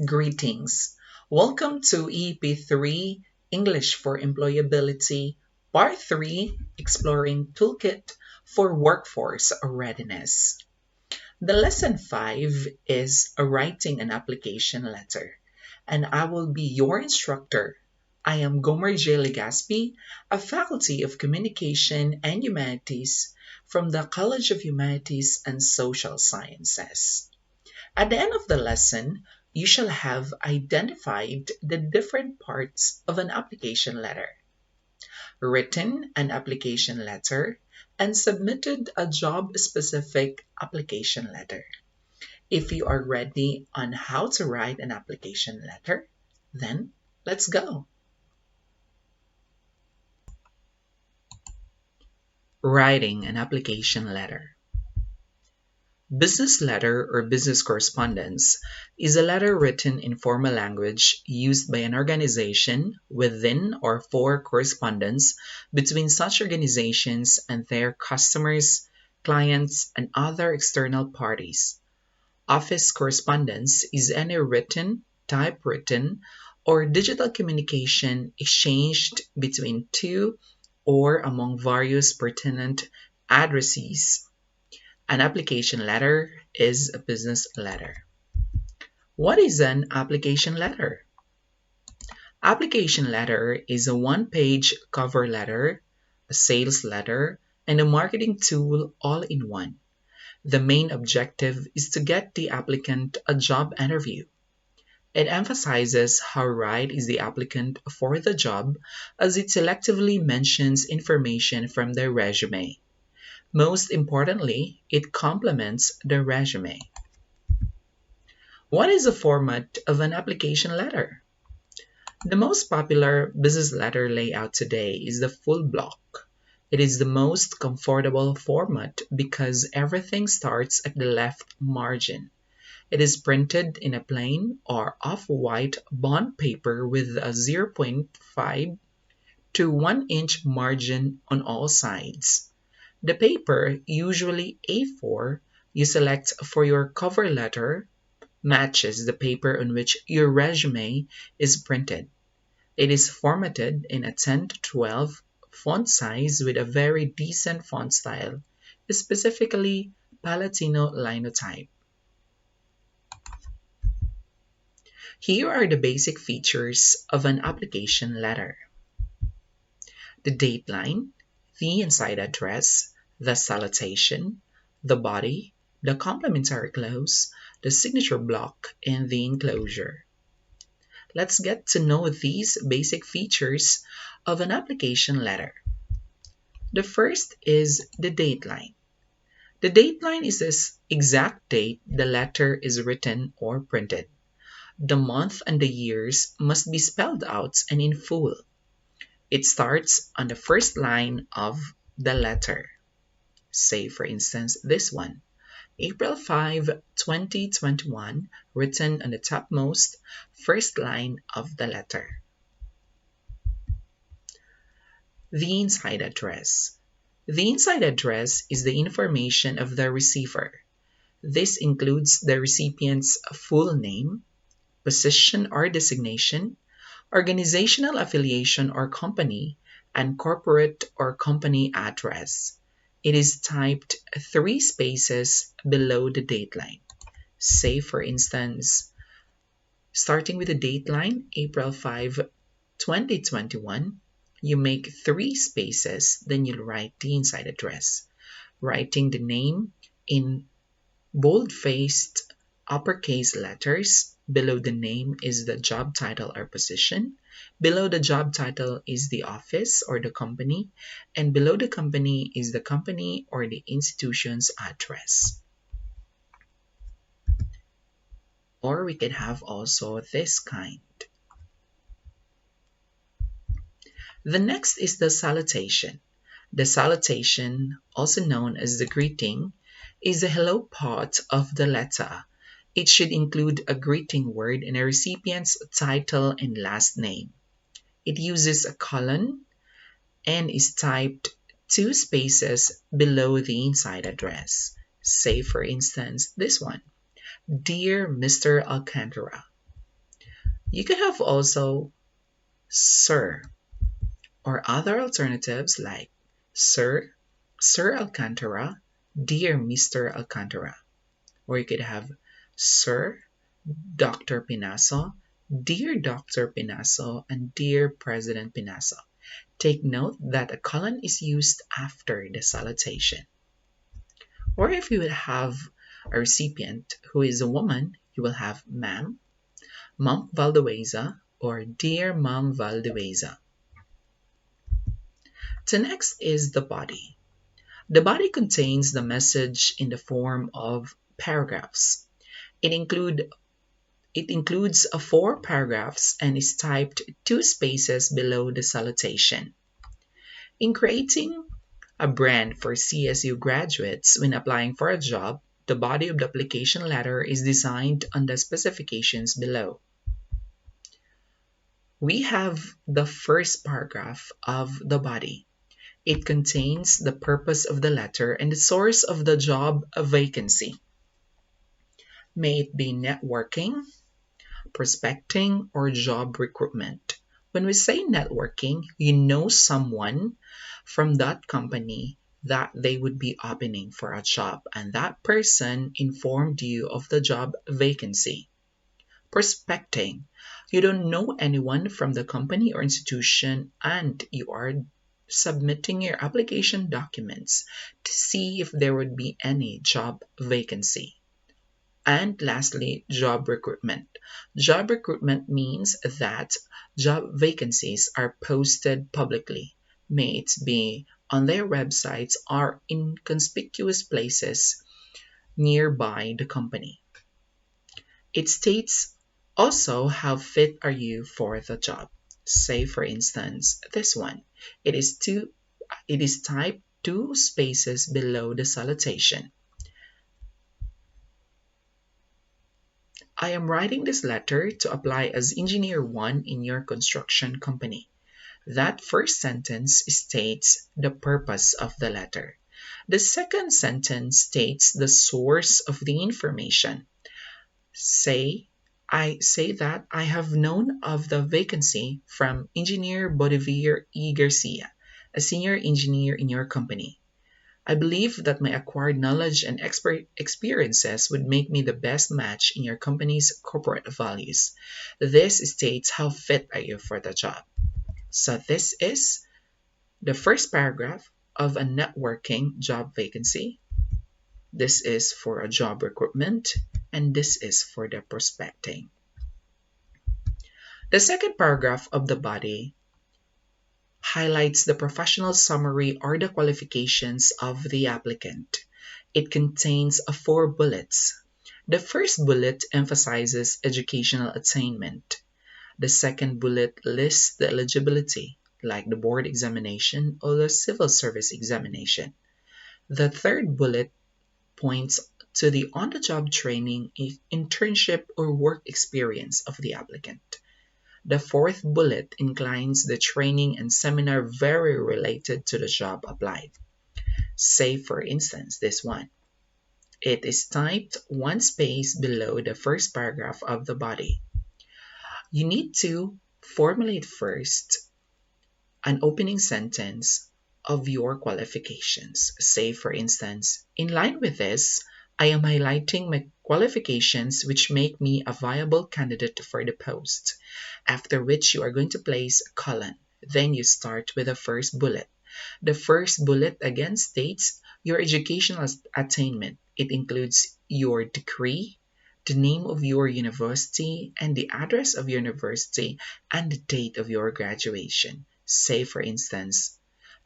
Greetings. Welcome to EEP 3 English for Employability, Part 3 Exploring Toolkit for Workforce Readiness. The lesson 5 is writing an application letter, and I will be your instructor. I am Gomer J. Legaspi, a faculty of Communication and Humanities from the College of Humanities and Social Sciences. At the end of the lesson, you shall have identified the different parts of an application letter, written an application letter, and submitted a job-specific application letter. If you are ready on how to write an application letter, then let's go. Writing an application letter. Business letter or business correspondence is a letter written in formal language used by an organization within or for correspondence between such organizations and their customers, clients, and other external parties. Office correspondence is any written, typewritten, or digital communication exchanged between two or among various pertinent addressees. An application letter is a business letter. What is an application letter? Application letter is a one-page cover letter, a sales letter, and a marketing tool all in one. The main objective is to get the applicant a job interview. It emphasizes how right is the applicant for the job as it selectively mentions information from their resume. Most importantly, it complements the resume. What is the format of an application letter? The most popular business letter layout today is the full block. It is the most comfortable format because everything starts at the left margin. It is printed in a plain or off-white bond paper with a 0.5 to 1 inch margin on all sides. The paper, usually A4, you select for your cover letter matches the paper on which your resume is printed. It is formatted in a 10 to 12 font size with a very decent font style, specifically Palatino linotype. Here are the basic features of an application letter. The date line, the inside address, the salutation, the body, the complimentary clause, the signature block, and the enclosure. Let's get to know these basic features of an application letter. The first is the date line. The date line is the exact date the letter is written or printed. The month and the years must be spelled out and in full. It starts on the first line of the letter. Say, for instance, this one, April 5, 2021, written on the topmost first line of the letter. The inside address. The inside address is the information of the receiver. This includes the recipient's full name, position or designation, organizational affiliation or company, and corporate or company address. It is typed 3 spaces below the date line. Say, for instance, starting with the date line, April 5, 2021, you make 3 spaces, then you'll write the inside address, writing the name in bold-faced uppercase letters. Below the name is the job title or position. Below the job title is the office or the company. And below the company is the company or the institution's address. Or we can have also this kind. The next is the salutation. The salutation, also known as the greeting, is the hello part of the letter. It should include a greeting word in a recipient's title and last name. It uses a colon and is typed 2 spaces below the inside address. Say, for instance, this one, Dear Mr. Alcantara. You could have also Sir or other alternatives like Sir, Sir Alcantara, Dear Mr. Alcantara. Or you could have Sir Dr. Pinaso, Dear Dr. Pinaso, and Dear President Pinaso. Take note that a colon is used after the salutation. Or if you would have a recipient who is a woman, you will have Ma'am, Mom Valdeweza, or Dear Mom Valdeweza. The next is the body. The body contains the message in the form of paragraphs. It include it includes four paragraphs and is typed two spaces below the salutation. In creating a brand for CSU graduates when applying for a job, the body of the application letter is designed on the specifications below. We have the first paragraph of the body. It contains the purpose of the letter and the source of the job vacancy. May it be networking, prospecting, or job recruitment. When we say networking, you know someone from that company that they would be opening for a job, and that person informed you of the job vacancy. Prospecting, you don't know anyone from the company or institution, and you are submitting your application documents to see if there would be any job vacancy. And lastly, job recruitment. Job recruitment means that job vacancies are posted publicly, may it be on their websites or in conspicuous places nearby the company. It states also how fit are you for the job. Say for instance, this one. It is typed two spaces below the salutation. I am writing this letter to apply as Engineer 1 in your construction company. That first sentence states the purpose of the letter. The second sentence states the source of the information. I say that I have known of the vacancy from Engineer Bolivier E. Garcia, a senior engineer in your company. I believe that my acquired knowledge and experiences would make me the best match in your company's corporate values. This states how fit are you for the job. So this is the first paragraph of a networking job vacancy. This is for a job recruitment, and this is for the prospecting. The second paragraph of the body highlights the professional summary or the qualifications of the applicant. It contains four bullets. The first bullet emphasizes educational attainment. The second bullet lists the eligibility, like the board examination or the civil service examination. The third bullet points to the on-the-job training, internship, or work experience of the applicant. The fourth bullet inclines the training and seminar very related to the job applied. Say, for instance, this one. It is typed one space below the first paragraph of the body. You need to formulate first an opening sentence of your qualifications. Say, for instance, in line with this, I am highlighting my qualifications which make me a viable candidate for the post, after which you are going to place a colon. Then you start with the first bullet. The first bullet again states your educational attainment. It includes your degree, the name of your university, and the address of your university, and the date of your graduation. Say, for instance,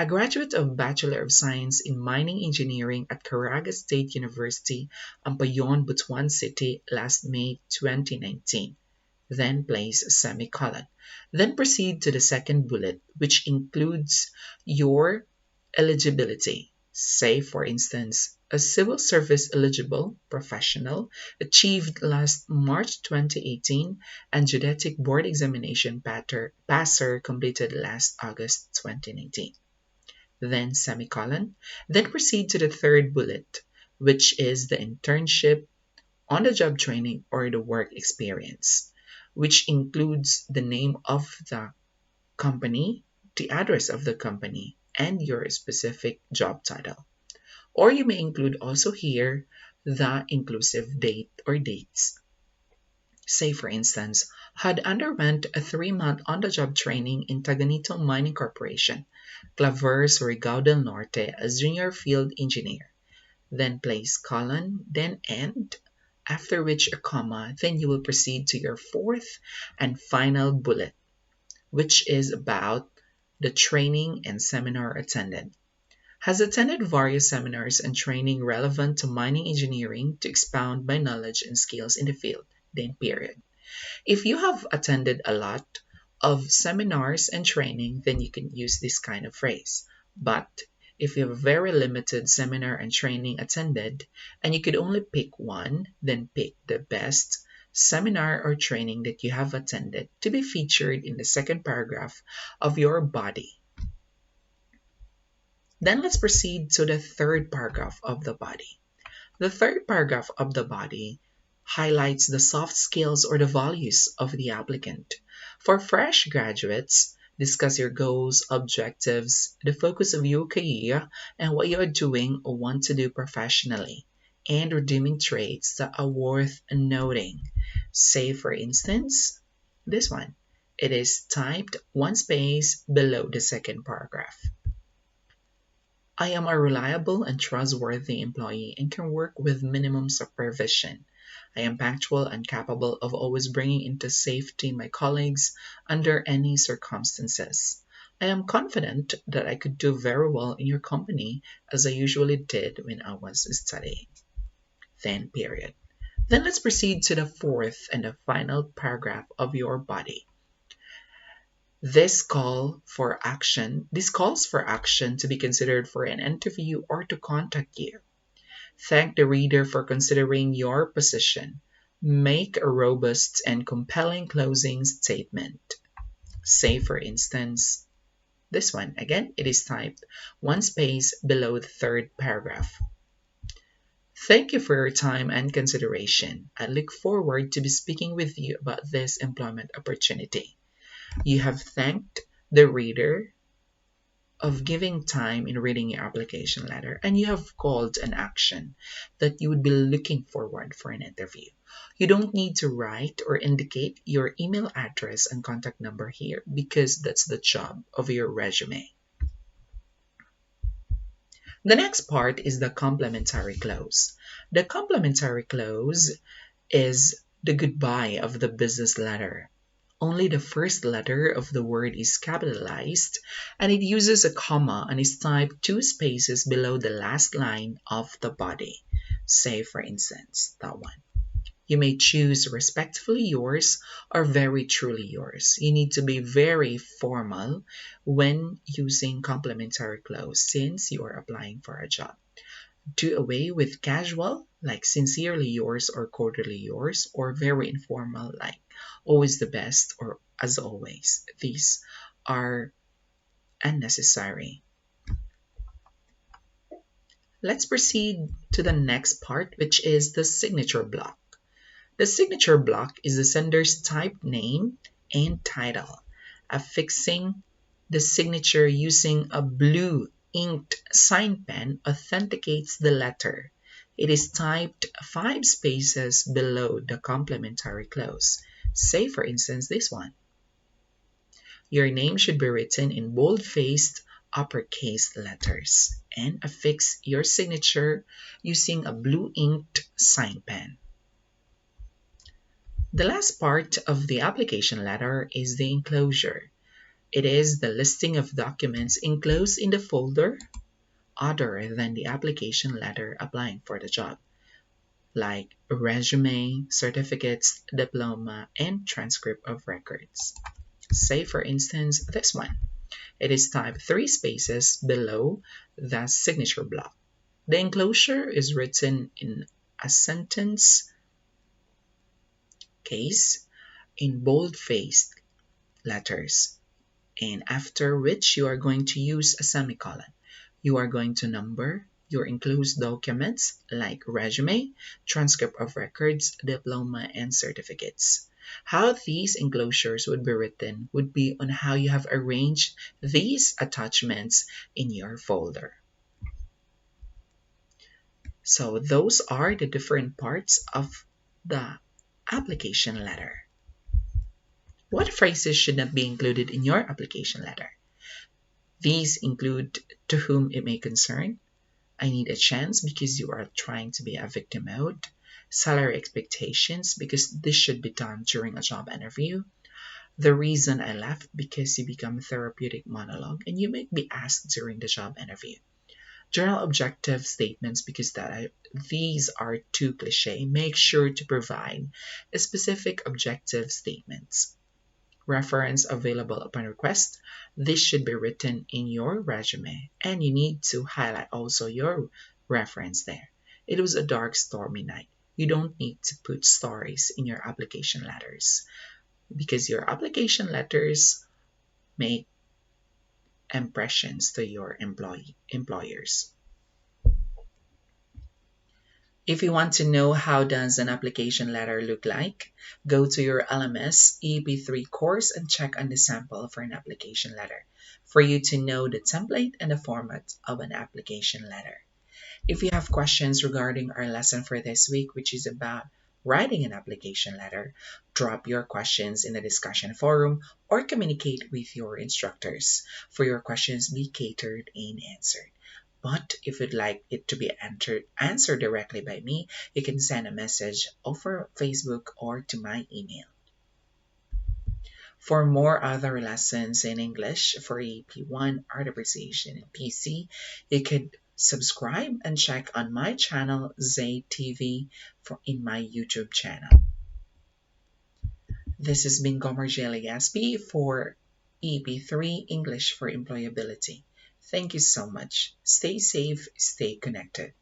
a graduate of Bachelor of Science in Mining Engineering at Caraga State University, Ampayon, Butuan City, last May 2019. Then place a semicolon. Then proceed to the second bullet, which includes your eligibility. Say, for instance, a civil service eligible professional achieved last March 2018 and geodetic board examination passer completed last August 2019. Then semicolon. Then proceed to the third bullet, which is the internship, on the job training, or the work experience. which includes the name of the company, the address of the company, and your specific job title. Or you may include also here the inclusive date or dates. Say, for instance, had underwent a 3-month on-the-job training in Taganito Mining Corporation, Claver, Surigao del Norte as junior field engineer. Then place colon, then end, after which a comma, then you will proceed to your fourth and final bullet, which is about the training and seminar attended. Has attended various seminars and training relevant to mining engineering to expound my knowledge and skills in the field, then period. If you have attended a lot of seminars and training, then you can use this kind of phrase. But if you have very limited seminar and training attended, and you could only pick one, then pick the best seminar or training that you have attended to be featured in the second paragraph of your body. Then let's proceed to the third paragraph of the body. The third paragraph of the body highlights the soft skills or the values of the applicant. For fresh graduates, discuss your goals, objectives, the focus of your career, and what you are doing or want to do professionally, and redeeming traits that are worth noting. Say, for instance, this one. It is typed one space below the second paragraph. I am a reliable and trustworthy employee and can work with minimum supervision. I am punctual and capable of always bringing into safety my colleagues under any circumstances. I am confident that I could do very well in your company as I usually did when I was studying. Then period. Then let's proceed to the fourth and the final paragraph of your body. This calls for action to be considered for an interview or to contact you. Thank the reader for considering your position. Make a robust and compelling closing statement. Say, for instance, this one. Again, it is typed one space below the third paragraph. Thank you for your time and consideration. I look forward to be speaking with you about this employment opportunity. You have thanked the reader of giving time in reading your application letter, and you have called an action that you would be looking forward for an interview. You don't need to write or indicate your email address and contact number here because that's the job of your resume. The next part is the complementary clause. The complementary clause is the goodbye of the business letter. Only the first letter of the word is capitalized, and it uses a comma and is typed 2 spaces below the last line of the body. Say, for instance, that one. You may choose respectfully yours or very truly yours. You need to be very formal when using complementary clause since you are applying for a job. Do away with casual, like sincerely yours or cordially yours, or very informal, like always the best or as always. These are unnecessary. Let's proceed to the next part, which is the signature block. The signature block is the sender's type name and title. Affixing the signature using a blue inked sign pen authenticates the letter. It is typed 5 spaces below the complementary clause. Say, for instance, this one. Your name should be written in bold-faced uppercase letters and affix your signature using a blue inked sign pen. The last part of the application letter is the enclosure. It is the listing of documents enclosed in the folder other than the application letter applying for the job, like a resume, certificates, diploma, and transcript of records. Say, for instance, this one. It is typed 3 spaces below the signature block. The enclosure is written in a sentence case in bold-faced letters, and after which you are going to use a semicolon. You are going to number your enclosed documents like resume, transcript of records, diploma, and certificates. How these enclosures would be written would be on how you have arranged these attachments in your folder. So those are the different parts of the application letter. What phrases should not be included in your application letter? These include to whom it may concern, I need a chance because you are trying to be a victim mode, salary expectations because this should be done during a job interview, the reason I left because you become a therapeutic monologue and you may be asked during the job interview. General objective statements because these are too cliche. Make sure to provide a specific objective statements. Reference available upon request. This should be written in your resume and you need to highlight also your reference there. It was a dark, stormy night. You don't need to put stories in your application letters because your application letters make impressions to your employers. If you want to know how does an application letter look like, go to your LMS EEP3 course and check on the sample for an application letter for you to know the template and the format of an application letter. If you have questions regarding our lesson for this week, which is about writing an application letter, drop your questions in the discussion forum or communicate with your instructors for your questions be catered and answered. But if you'd like it to be answered directly by me, you can send a message over Facebook or to my email. For more other lessons in English for EP1 Art Appreciation and PC, you could subscribe and check on my channel Zay TV in my YouTube channel. This has been Gomer Gaspi for EP3 English for Employability. Thank you so much. Stay safe, stay connected.